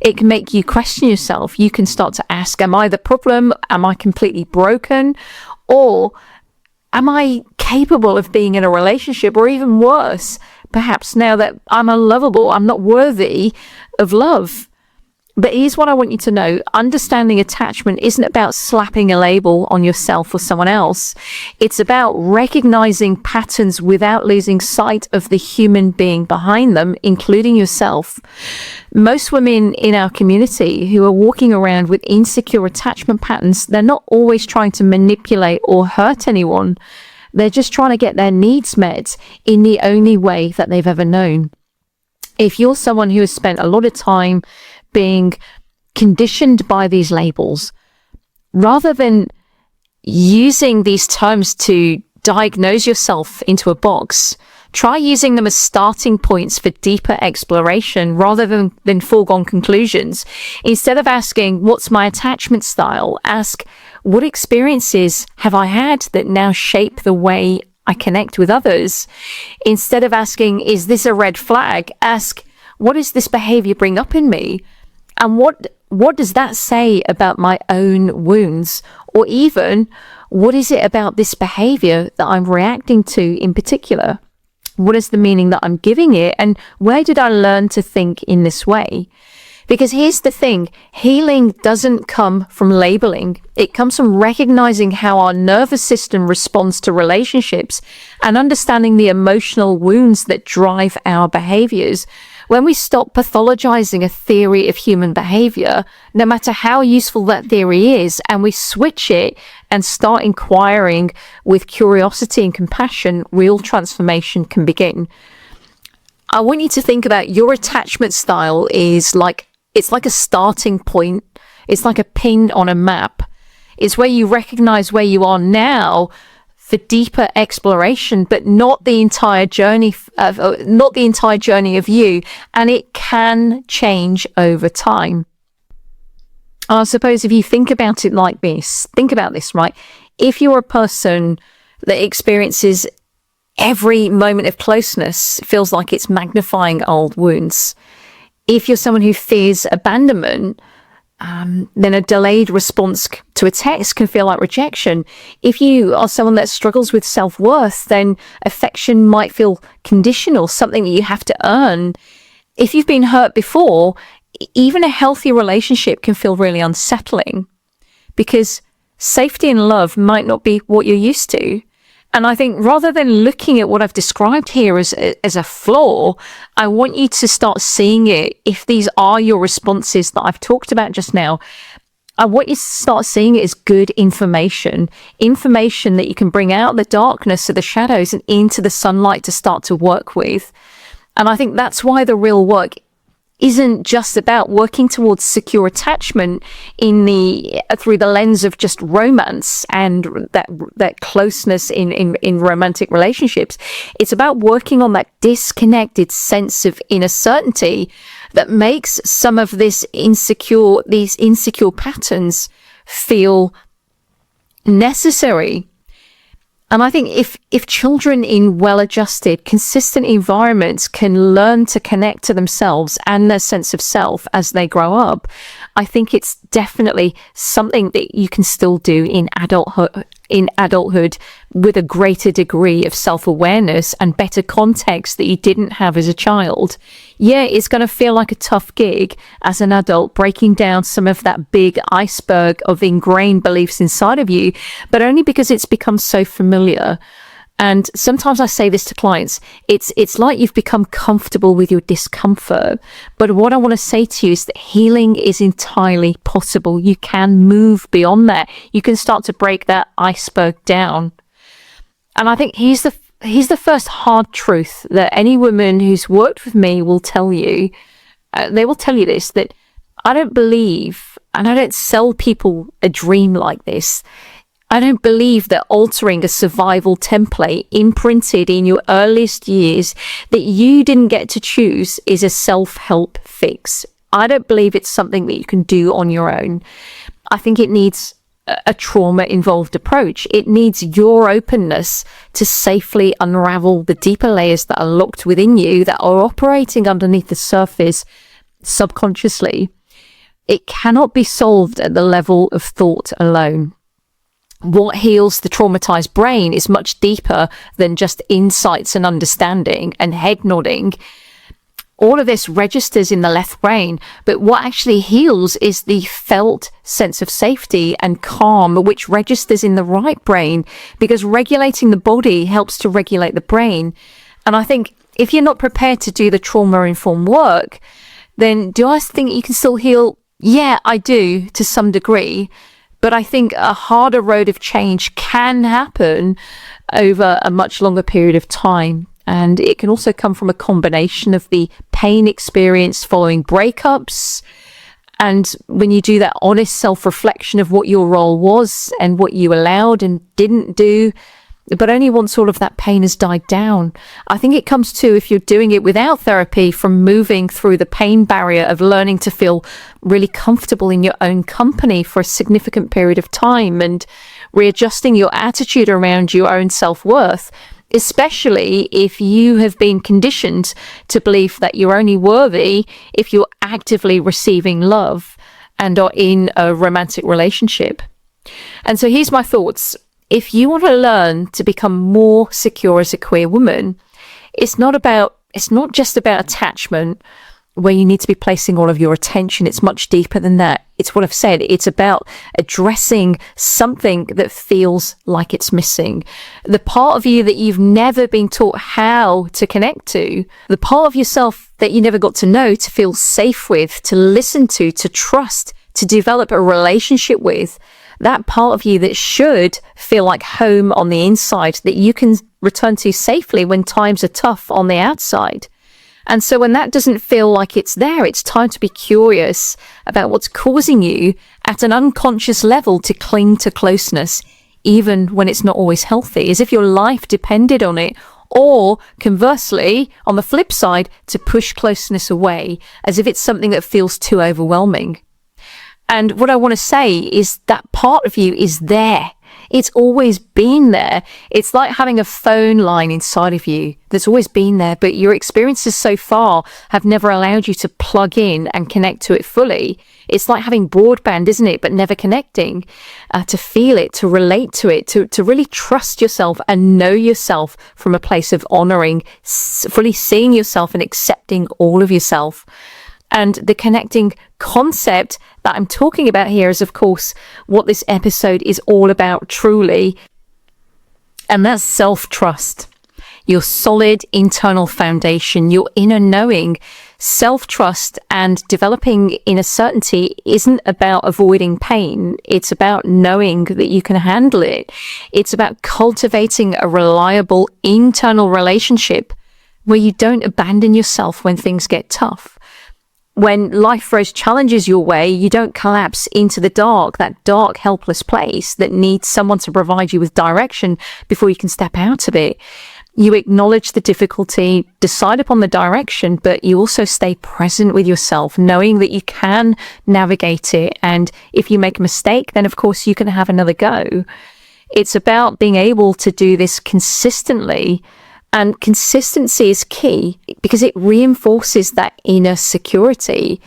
It can make you question yourself. You can start to ask, am I the problem? Am I completely broken? Or am I capable of being in a relationship? Or even worse, perhaps now that I'm unlovable, I'm not worthy of love. But here's what I want you to know. Understanding attachment isn't about slapping a label on yourself or someone else. It's about recognizing patterns without losing sight of the human being behind them, including yourself. Most women in our community who are walking around with insecure attachment patterns, they're not always trying to manipulate or hurt anyone. They're just trying to get their needs met in the only way that they've ever known. If you're someone who has spent a lot of time being conditioned by these labels, rather than using these terms to diagnose yourself into a box, Try using them as starting points for deeper exploration rather than foregone conclusions. Instead of asking, what's my attachment style? Ask, what experiences have I had that now shape the way I connect with others? Instead of asking, is this a red flag? Ask, what does this behavior bring up in me? And what does that say about my own wounds? Or even, what is it about this behavior that I'm reacting to in particular? What is the meaning that I'm giving it? And where did I learn to think in this way? Because here's the thing, healing doesn't come from labeling. It comes from recognizing how our nervous system responds to relationships and understanding the emotional wounds that drive our behaviors. When we stop pathologizing a theory of human behavior, no matter how useful that theory is, and we switch it and start inquiring with curiosity and compassion, real transformation can begin. I want you to think about your attachment style it's like a starting point. It's like a pin on a map. It's where you recognize where you are now for deeper exploration, but not the entire journey of you. And it can change over time. I suppose if you think about it like this, think about this, right? If you're a person that experiences every moment of closeness feels like it's magnifying old wounds, if you're someone who fears abandonment, then a delayed response to a text can feel like rejection. If you are someone that struggles with self-worth, then affection might feel conditional, something that you have to earn. If you've been hurt before, even a healthy relationship can feel really unsettling because safety and love might not be what you're used to. And I think rather than looking at what I've described here as a flaw, I want you to start seeing it. If these are your responses that I've talked about just now, I want you to start seeing it as good information that you can bring out the darkness of the shadows and into the sunlight to start to work with. And I think that's why the real work isn't just about working towards secure attachment through the lens of just romance and that closeness in romantic relationships. It's about working on that disconnected sense of inner certainty that makes some of these insecure patterns feel necessary. And I think if children in well-adjusted, consistent environments can learn to connect to themselves and their sense of self as they grow up, I think it's definitely something that you can still do in adulthood with a greater degree of self-awareness and better context that you didn't have as a child. Yeah, it's going to feel like a tough gig as an adult, breaking down some of that big iceberg of ingrained beliefs inside of you, but only because it's become so familiar. And sometimes I say this to clients, it's like you've become comfortable with your discomfort. But what I want to say to you is that healing is entirely possible. You can move beyond that. You can start to break that iceberg down. And I think here's the first hard truth that any woman who's worked with me will tell you. They will tell you this, that I don't believe, and I don't sell people a dream like this, I don't believe that altering a survival template imprinted in your earliest years that you didn't get to choose is a self-help fix. I don't believe it's something that you can do on your own. I think it needs a trauma-involved approach. It needs your openness to safely unravel the deeper layers that are locked within you that are operating underneath the surface subconsciously. It cannot be solved at the level of thought alone. What heals the traumatized brain is much deeper than just insights and understanding and head nodding. All of this registers in the left brain, but what actually heals is the felt sense of safety and calm, which registers in the right brain, because regulating the body helps to regulate the brain. And I think if you're not prepared to do the trauma-informed work, then do I think you can still heal? Yeah, I do, to some degree. But I think a harder road of change can happen over a much longer period of time. And it can also come from a combination of the pain experienced following breakups. And when you do that honest self-reflection of what your role was and what you allowed and didn't do, but only once all of that pain has died down. I think it comes to, if you're doing it without therapy, from moving through the pain barrier of learning to feel really comfortable in your own company for a significant period of time and readjusting your attitude around your own self-worth, especially if you have been conditioned to believe that you're only worthy if you're actively receiving love and are in a romantic relationship. And so here's my thoughts. If you want to learn to become more secure as a queer woman, it's not just about attachment where you need to be placing all of your attention. It's much deeper than that. It's what I've said. It's about addressing something that feels like it's missing. The part of you that you've never been taught how to connect to, the part of yourself that you never got to know, to feel safe with, to listen to trust, to develop a relationship with, that part of you that should feel like home on the inside, that you can return to safely when times are tough on the outside. And so when that doesn't feel like it's there, it's time to be curious about what's causing you at an unconscious level to cling to closeness, even when it's not always healthy, as if your life depended on it. Or conversely, on the flip side, to push closeness away, as if it's something that feels too overwhelming. And what I want to say is that part of you is there. It's always been there. It's like having a phone line inside of you that's always been there, but your experiences so far have never allowed you to plug in and connect to it fully. It's like having broadband, isn't it? But never connecting, to feel it, to relate to it, to really trust yourself and know yourself from a place of honoring, fully seeing yourself and accepting all of yourself. And the connecting concept that I'm talking about here is, of course, what this episode is all about truly. And that's self-trust, your solid internal foundation, your inner knowing. Self-trust and developing inner certainty isn't about avoiding pain. It's about knowing that you can handle it. It's about cultivating a reliable internal relationship where you don't abandon yourself when things get tough. When life throws challenges your way, you don't collapse into that dark, helpless place that needs someone to provide you with direction before you can step out of it. You acknowledge the difficulty, decide upon the direction, but you also stay present with yourself, knowing that you can navigate it. And if you make a mistake, then of course you can have another go. It's about being able to do this consistently. And consistency is key because it reinforces that inner security.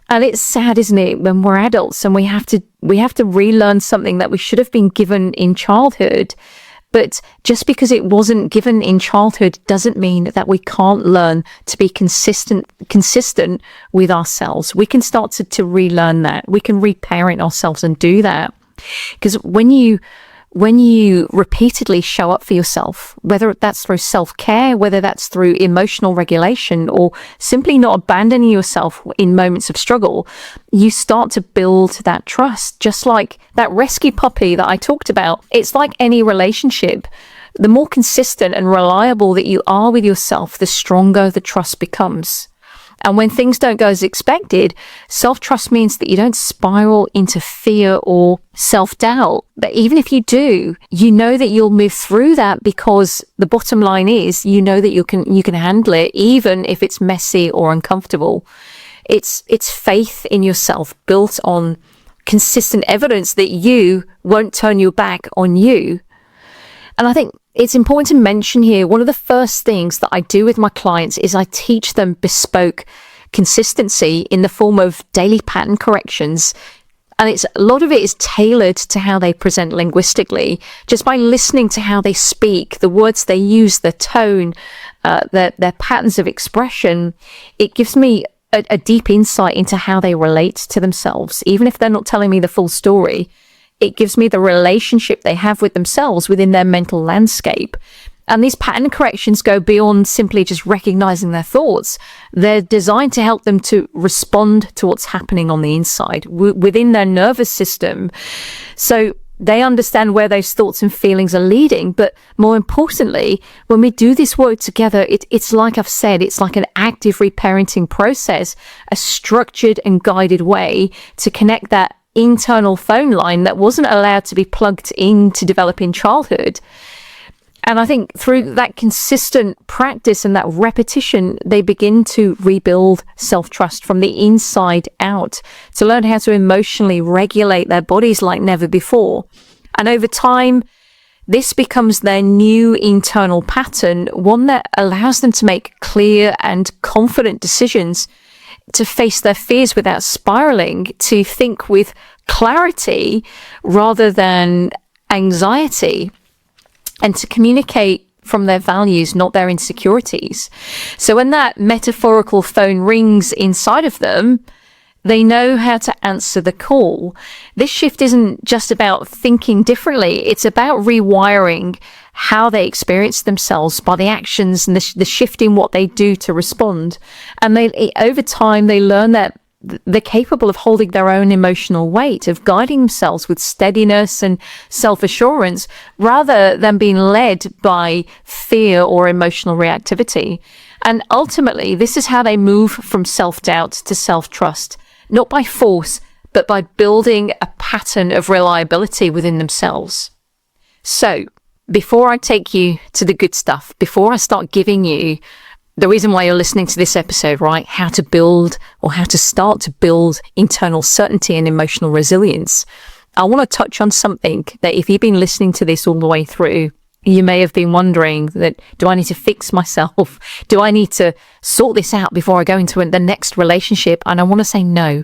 And it's sad, isn't it, when we're adults and we have to relearn something that we should have been given in childhood. But just because it wasn't given in childhood doesn't mean that we can't learn to be consistent with ourselves. We can start to relearn that. We can reparent ourselves and do that. Because when you repeatedly show up for yourself, whether that's through self-care, whether that's through emotional regulation, or simply not abandoning yourself in moments of struggle, you start to build that trust. Just like that rescue puppy that I talked about, it's like any relationship. The more consistent and reliable that you are with yourself, the stronger the trust becomes. And when things don't go as expected, self-trust means that you don't spiral into fear or self-doubt. But even if you do, you know that you'll move through that because the bottom line is, you know that you can handle it, even if it's messy or uncomfortable. It's faith in yourself built on consistent evidence that you won't turn your back on you. And I think it's important to mention here, one of the first things that I do with my clients is I teach them bespoke consistency in the form of daily pattern corrections. And a lot of it is tailored to how they present linguistically, just by listening to how they speak, the words they use, the tone, their patterns of expression. It gives me a deep insight into how they relate to themselves, even if they're not telling me the full story. It gives me the relationship they have with themselves within their mental landscape. And these pattern corrections go beyond simply just recognizing their thoughts. They're designed to help them to respond to what's happening on the inside within their nervous system. So they understand where those thoughts and feelings are leading. But more importantly, when we do this work together, it's like I've said, it's like an active reparenting process, a structured and guided way to connect that internal phone line that wasn't allowed to be plugged in to develop in childhood. And I think through that consistent practice and that repetition, they begin to rebuild self-trust from the inside out, to learn how to emotionally regulate their bodies like never before. And over time, this becomes their new internal pattern, one that allows them to make clear and confident decisions, to face their fears without spiraling, to think with clarity rather than anxiety, and to communicate from their values, not their insecurities. So when that metaphorical phone rings inside of them, they know how to answer the call. This shift isn't just about thinking differently. It's about rewiring how they experience themselves by the actions and the shift in what they do to respond. And over time, they learn that they're capable of holding their own emotional weight, of guiding themselves with steadiness and self-assurance, rather than being led by fear or emotional reactivity. And ultimately, this is how they move from self-doubt to self-trust, not by force, but by building a pattern of reliability within themselves. So, before I take you to the good stuff, before I start giving you the reason why you're listening to this episode, right? How to build, or how to start to build, internal certainty and emotional resilience, I want to touch on something that if you've been listening to this all the way through, you may have been wondering that, do I need to fix myself? Do I need to sort this out before I go into the next relationship? And I want to say no.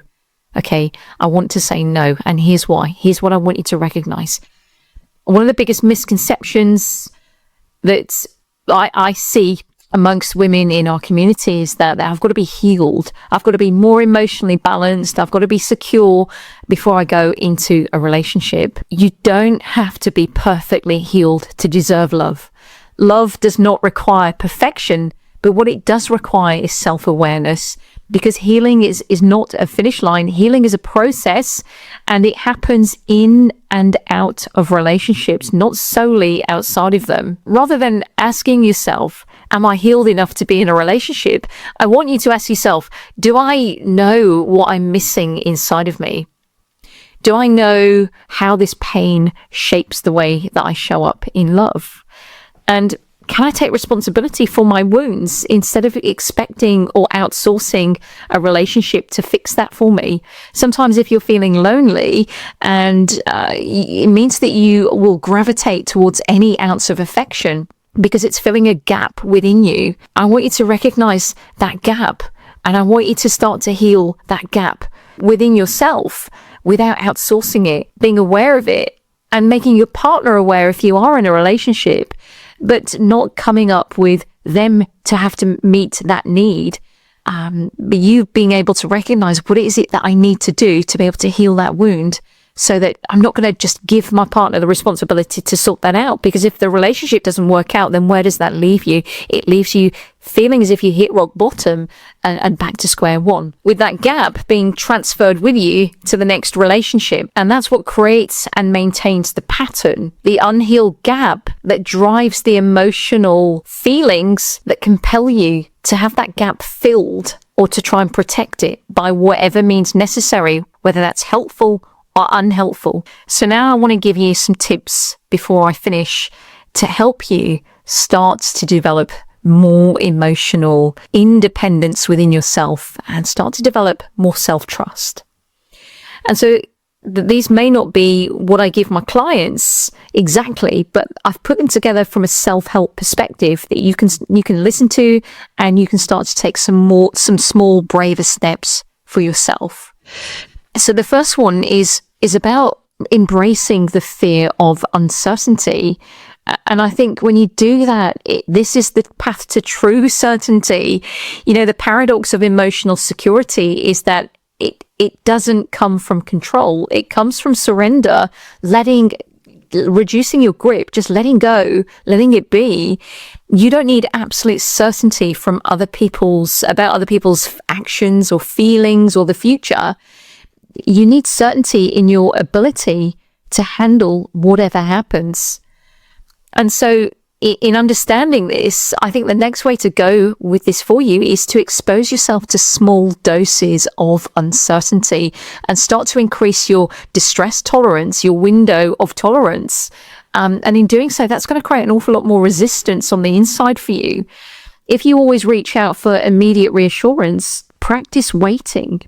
Okay, I want to say no. And here's why. Here's what I want you to recognize. One of the biggest misconceptions that I see amongst women in our community is that I've got to be healed. I've got to be more emotionally balanced. I've got to be secure before I go into a relationship. You don't have to be perfectly healed to deserve love. Love does not require perfection, but what it does require is self-awareness, because healing is not a finish line. Healing is a process, and it happens in and out of relationships, not solely outside of them. Rather than asking yourself, am I healed enough to be in a relationship? I want you to ask yourself, do I know what I'm missing inside of me? Do I know how this pain shapes the way that I show up in love? And can I take responsibility for my wounds instead of expecting or outsourcing a relationship to fix that for me? Sometimes if you're feeling lonely, and it means that you will gravitate towards any ounce of affection because it's filling a gap within you. I want you to recognize that gap, and I want you to start to heal that gap within yourself without outsourcing it, being aware of it, and making your partner aware if you are in a relationship, but not coming up with them to have to meet that need. But you being able to recognize, what is it that I need to do to be able to heal that wound, so that I'm not going to just give my partner the responsibility to sort that out. Because if the relationship doesn't work out, then where does that leave you? It leaves you feeling as if you hit rock bottom and back to square one, with that gap being transferred with you to the next relationship. And that's what creates and maintains the pattern, the unhealed gap that drives the emotional feelings that compel you to have that gap filled, or to try and protect it by whatever means necessary, whether that's helpful or unhelpful. So now I want to give you some tips before I finish to help you start to develop more emotional independence within yourself and start to develop more self-trust. And so these may not be what I give my clients exactly, but I've put them together from a self-help perspective that you can listen to, and you can start to take some small braver steps for yourself. So the first one is about embracing the fear of uncertainty. And I think when you do that, this is the path to true certainty. You know, the paradox of emotional security is that it doesn't come from control. It comes from surrender, reducing your grip, just letting go, letting it be. You don't need absolute certainty from about other people's actions or feelings or the future. You need certainty in your ability to handle whatever happens. And so in understanding this, I think the next way to go with this for you is to expose yourself to small doses of uncertainty and start to increase your distress tolerance, your window of tolerance. And in doing so, that's going to create an awful lot more resistance on the inside for you. If you always reach out for immediate reassurance, practice waiting.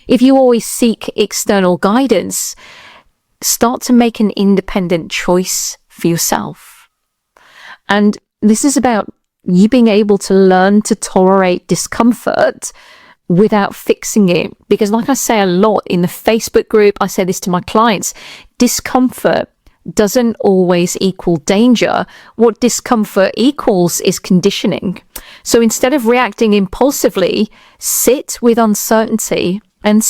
If you always seek external guidance, start to make an independent choice for yourself. And this is about you being able to learn to tolerate discomfort without fixing it. Because like I say a lot in the Facebook group, I say this to my clients, discomfort doesn't always equal danger. What discomfort equals is conditioning. So instead of reacting impulsively, sit with uncertainty and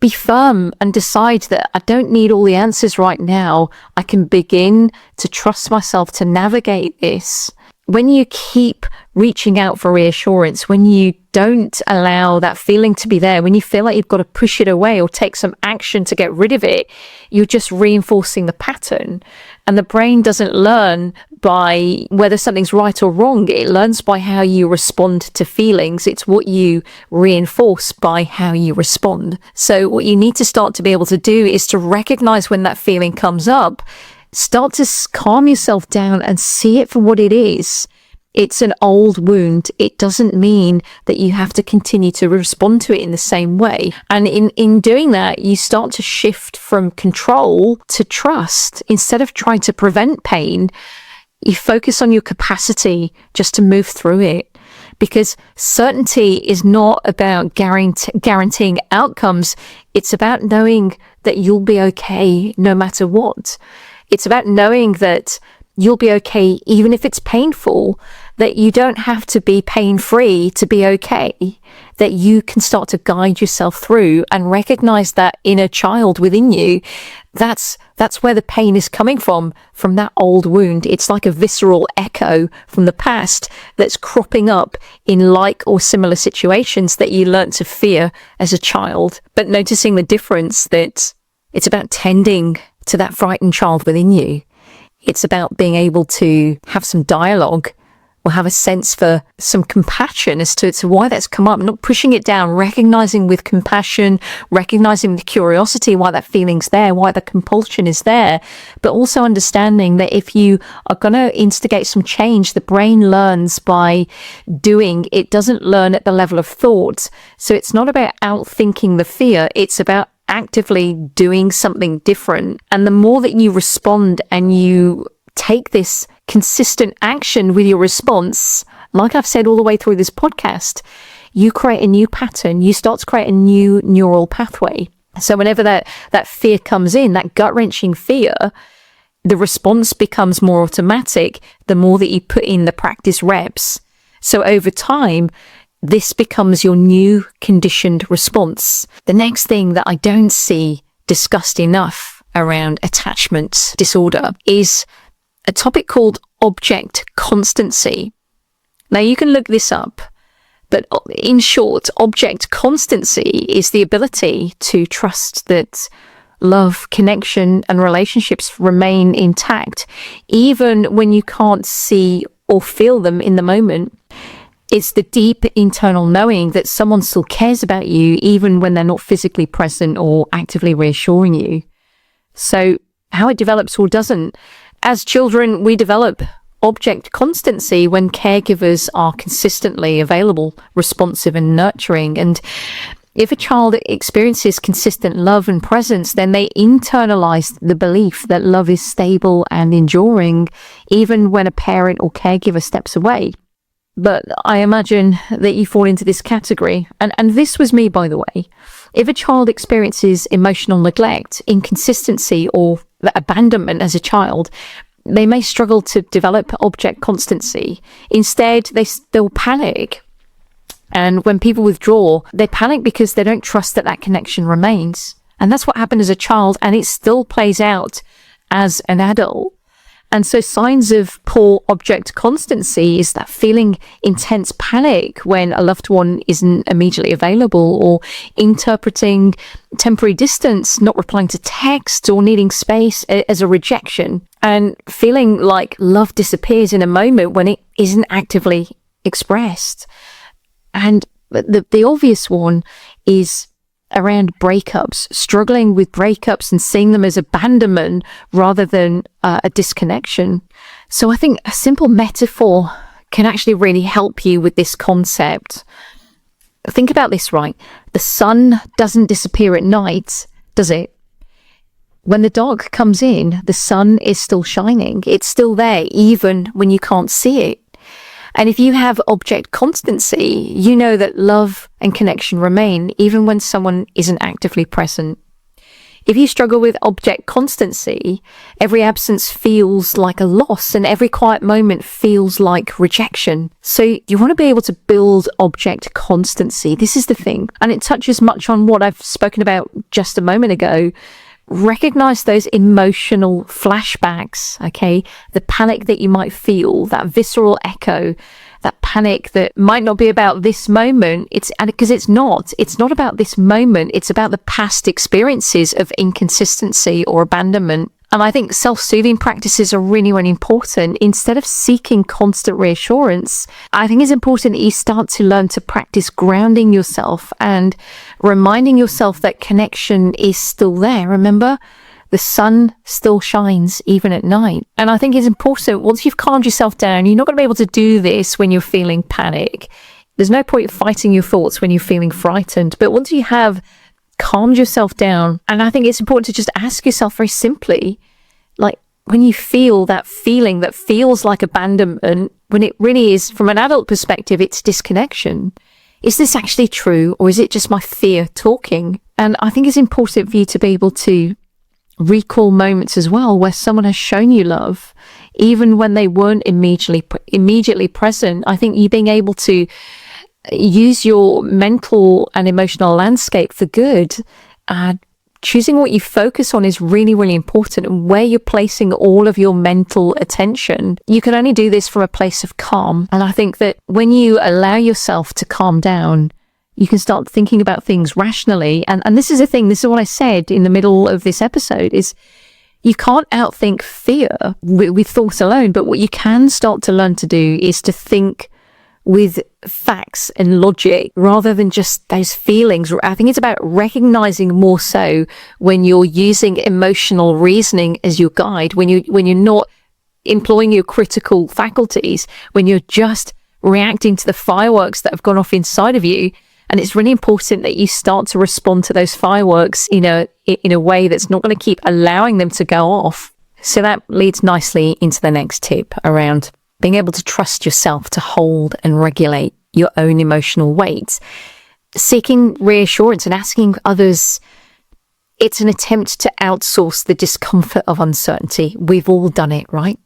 be firm and decide that I don't need all the answers right now. I can begin to trust myself to navigate this. When you keep reaching out for reassurance, when you don't allow that feeling to be there, when you feel like you've got to push it away or take some action to get rid of it, you're just reinforcing the pattern. And the brain doesn't learn by whether something's right or wrong. It learns by how you respond to feelings. It's what you reinforce by how you respond. So what you need to start to be able to do is to recognize when that feeling comes up. Start to calm yourself down and see it for what it is. It's an old wound. It doesn't mean that you have to continue to respond to it in the same way. And in doing that, you start to shift from control to trust. Instead of trying to prevent pain, you focus on your capacity just to move through it. Because certainty is not about guaranteeing outcomes. It's about knowing that you'll be okay no matter what. It's about knowing that you'll be okay even if it's painful, that you don't have to be pain-free to be okay, that you can start to guide yourself through and recognize that inner child within you. That's where the pain is coming from that old wound. It's like a visceral echo from the past that's cropping up in like or similar situations that you learnt to fear as a child. But noticing the difference, that it's about tending to that frightened child within you. It's about being able to have some dialogue or have a sense for some compassion as to why that's come up, not pushing it down, recognizing with compassion, recognizing the curiosity why that feeling's there, why the compulsion is there, but also understanding that if you are going to instigate some change, the brain learns by doing. It doesn't learn at the level of thought. So it's not about outthinking the fear. It's about actively doing something different. And the more that you respond and you take this consistent action with your response, like I've said all the way through this podcast, you create a new pattern. You start to create a new neural pathway. So whenever that fear comes in, that gut-wrenching fear, the response becomes more automatic the more that you put in the practice reps. So over time, this becomes your new conditioned response. The next thing that I don't see discussed enough around attachment disorder is a topic called object constancy. Now you can look this up, but in short, object constancy is the ability to trust that love, connection, and relationships remain intact, even when you can't see or feel them in the moment. It's the deep internal knowing that someone still cares about you, even when they're not physically present or actively reassuring you. So how it develops or doesn't. As children, we develop object constancy when caregivers are consistently available, responsive, and nurturing. And if a child experiences consistent love and presence, then they internalize the belief that love is stable and enduring, even when a parent or caregiver steps away. But I imagine that you fall into this category. And this was me, by the way. If a child experiences emotional neglect, inconsistency, or abandonment as a child, they may struggle to develop object constancy. Instead, they'll panic. And when people withdraw, they panic because they don't trust that connection remains. And that's what happened as a child, and it still plays out as an adult. And so signs of poor object constancy is that feeling intense panic when a loved one isn't immediately available, or interpreting temporary distance, not replying to texts, or needing space as a rejection, and feeling like love disappears in a moment when it isn't actively expressed. And the obvious one is around breakups, struggling with breakups and seeing them as abandonment rather than a disconnection. So I think a simple metaphor can actually really help you with this concept. Think about this, right? The sun doesn't disappear at night, does it? When the dark comes in, the sun is still shining. It's still there, even when you can't see it. And if you have object constancy, you know that love and connection remain even when someone isn't actively present. If you struggle with object constancy, every absence feels like a loss and every quiet moment feels like rejection. So you want to be able to build object constancy. This is the thing. And it touches much on what I've spoken about just a moment ago. Recognize those emotional flashbacks, okay? The panic that you might feel, that visceral echo, that panic that might not be about this moment. Because it's not about this moment. It's about the past experiences of inconsistency or abandonment. And I think self-soothing practices are really, really important. Instead of seeking constant reassurance, I think it's important that you start to learn to practice grounding yourself and reminding yourself that connection is still there. Remember, the sun still shines even at night. And I think it's important, once you've calmed yourself down, you're not going to be able to do this when you're feeling panic. There's no point fighting your thoughts when you're feeling frightened. But once you have calmed yourself down, and I think it's important to just ask yourself very simply, like, when you feel that feeling that feels like abandonment, when it really is, from an adult perspective, it's disconnection. Is this actually true, or is it just my fear talking? And I think it's important for you to be able to recall moments as well where someone has shown you love, even when they weren't immediately present. I think you being able to use your mental and emotional landscape for good. Choosing what you focus on is really, really important, and where you're placing all of your mental attention. You can only do this from a place of calm. And I think that when you allow yourself to calm down, you can start thinking about things rationally. And this is the thing, this is what I said in the middle of this episode, is you can't outthink fear with thoughts alone. But what you can start to learn to do is to think with facts and logic rather than just those feelings. I think it's about recognizing more so when you're using emotional reasoning as your guide, when you're not employing your critical faculties, when you're just reacting to the fireworks that have gone off inside of you. And it's really important that you start to respond to those fireworks in a way that's not going to keep allowing them to go off. So that leads nicely into the next tip around being able to trust yourself to hold and regulate your own emotional weight. Seeking reassurance and asking others, it's an attempt to outsource the discomfort of uncertainty. We've all done it, right?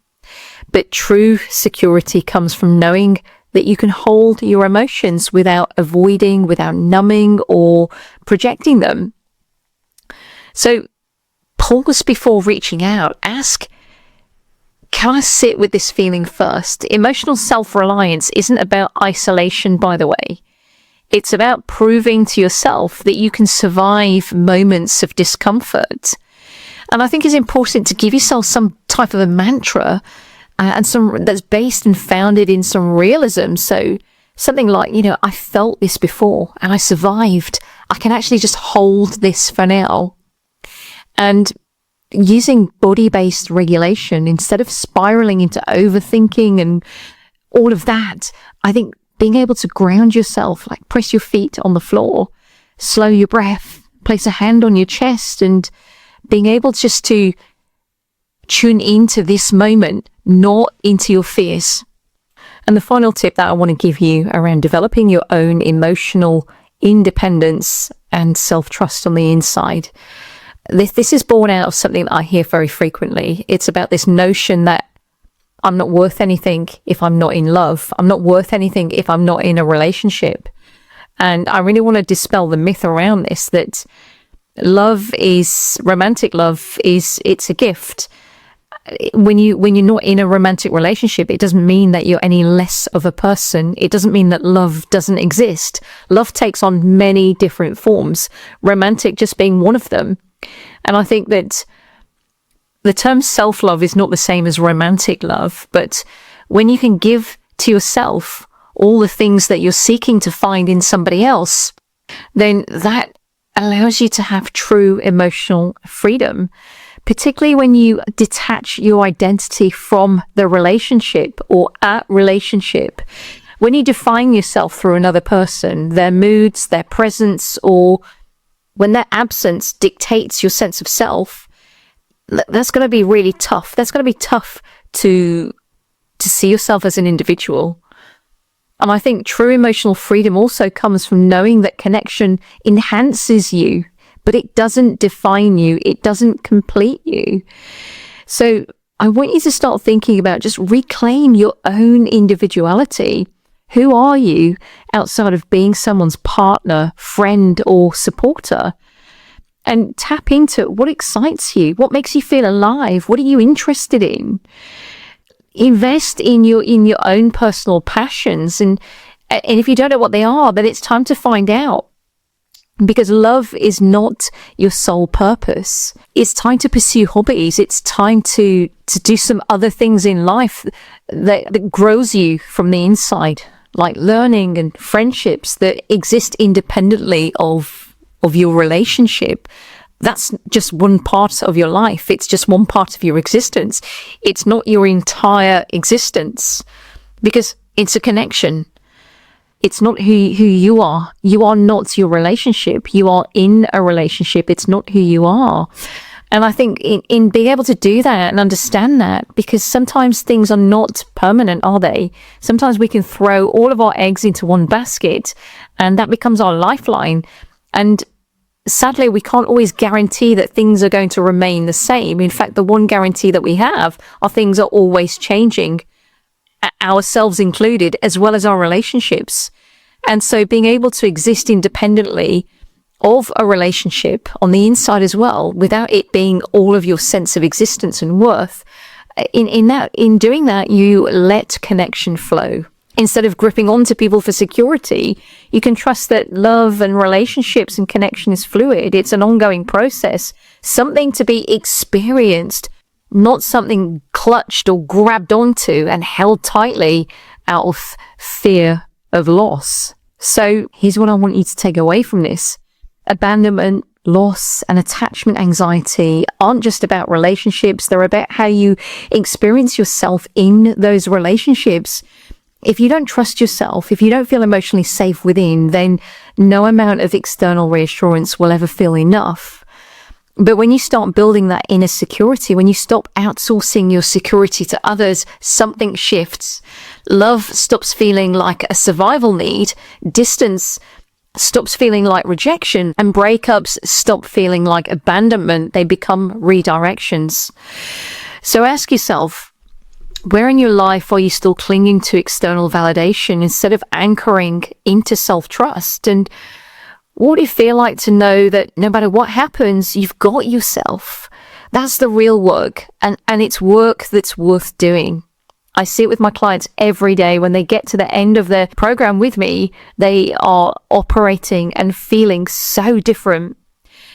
But true security comes from knowing that you can hold your emotions without avoiding, without numbing or projecting them. So pause before reaching out. Ask, can I sit with this feeling first? Emotional self-reliance isn't about isolation, by the way. It's about proving to yourself that you can survive moments of discomfort. And I think it's important to give yourself some type of a mantra and some that's based and founded in some realism. So something like, I felt this before and I survived. I can actually just hold this for now. And using body-based regulation instead of spiraling into overthinking and all of that, I think being able to ground yourself, like press your feet on the floor, slow your breath, place a hand on your chest, and being able just to tune into this moment, not into your fears. And the final tip that I want to give you around developing your own emotional independence and self-trust on the inside. This is born out of something that I hear very frequently. It's about this notion that I'm not worth anything if I'm not in love. I'm not worth anything if I'm not in a relationship. And I really want to dispel the myth around this, that romantic love it's a gift. When you're not in a romantic relationship, it doesn't mean that you're any less of a person. It doesn't mean that love doesn't exist. Love takes on many different forms, romantic just being one of them. And I think that the term self-love is not the same as romantic love, but when you can give to yourself all the things that you're seeking to find in somebody else, then that allows you to have true emotional freedom, particularly when you detach your identity from the relationship or a relationship. When you define yourself through another person, their moods, their presence, or when their absence dictates your sense of self, that's going to be really tough. That's going to be tough to see yourself as an individual. And I think true emotional freedom also comes from knowing that connection enhances you, but it doesn't define you. It doesn't complete you. So I want you to start thinking about just reclaim your own individuality. Who are you outside of being someone's partner, friend, or supporter? And tap into what excites you, what makes you feel alive, what are you interested in? Invest in your own personal passions, and if you don't know what they are, then it's time to find out. Because love is not your sole purpose. It's time to pursue hobbies. It's time to do some other things in life that grows you from the inside, like learning and friendships that exist independently of your relationship. That's just one part of your life. It's just one part of your existence. It's not your entire existence, because it's a connection. It's not who you are. You are not your relationship. You are in a relationship. It's not who you are. And I think in being able to do that and understand that, because sometimes things are not permanent, are they? Sometimes we can throw all of our eggs into one basket, and that becomes our lifeline. And sadly, we can't always guarantee that things are going to remain the same. In fact, the one guarantee that we have are things are always changing, ourselves included, as well as our relationships. And so being able to exist independently of a relationship on the inside as well, without it being all of your sense of existence and worth, in doing that, you let connection flow. Instead of gripping onto people for security, you can trust that love and relationships and connection is fluid. It's an ongoing process, something to be experienced, not something clutched or grabbed onto and held tightly out of fear of loss. So here's what I want you to take away from this. Abandonment, loss, and attachment anxiety aren't just about relationships. They're about how you experience yourself in those relationships. If you don't trust yourself, if you don't feel emotionally safe within, then no amount of external reassurance will ever feel enough. But when you start building that inner security, when you stop outsourcing your security to others, something shifts. Love stops feeling like a survival need. Distance stops feeling like rejection, and breakups stop feeling like abandonment. They become redirections. So ask yourself, where in your life are you still clinging to external validation instead of anchoring into self-trust? And what would it feel like to know that no matter what happens, you've got yourself? That's the real work, and it's work that's worth doing. I see it with my clients every day. When they get to the end of their program with me, they are operating and feeling so different.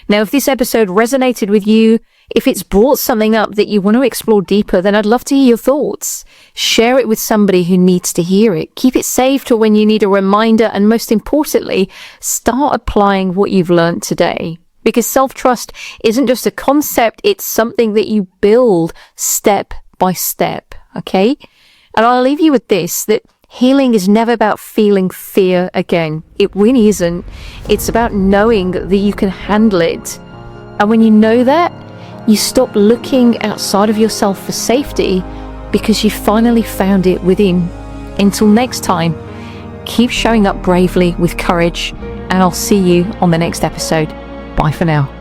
Now, if this episode resonated with you, if it's brought something up that you want to explore deeper, then I'd love to hear your thoughts. Share it with somebody who needs to hear it. Keep it saved for when you need a reminder, and most importantly, start applying what you've learned today. Because self-trust isn't just a concept, it's something that you build step by step, okay? And I'll leave you with this, that healing is never about feeling fear again. It really isn't. It's about knowing that you can handle it. And when you know that, you stop looking outside of yourself for safety, because you finally found it within. Until next time, keep showing up bravely with courage, and I'll see you on the next episode. Bye for now.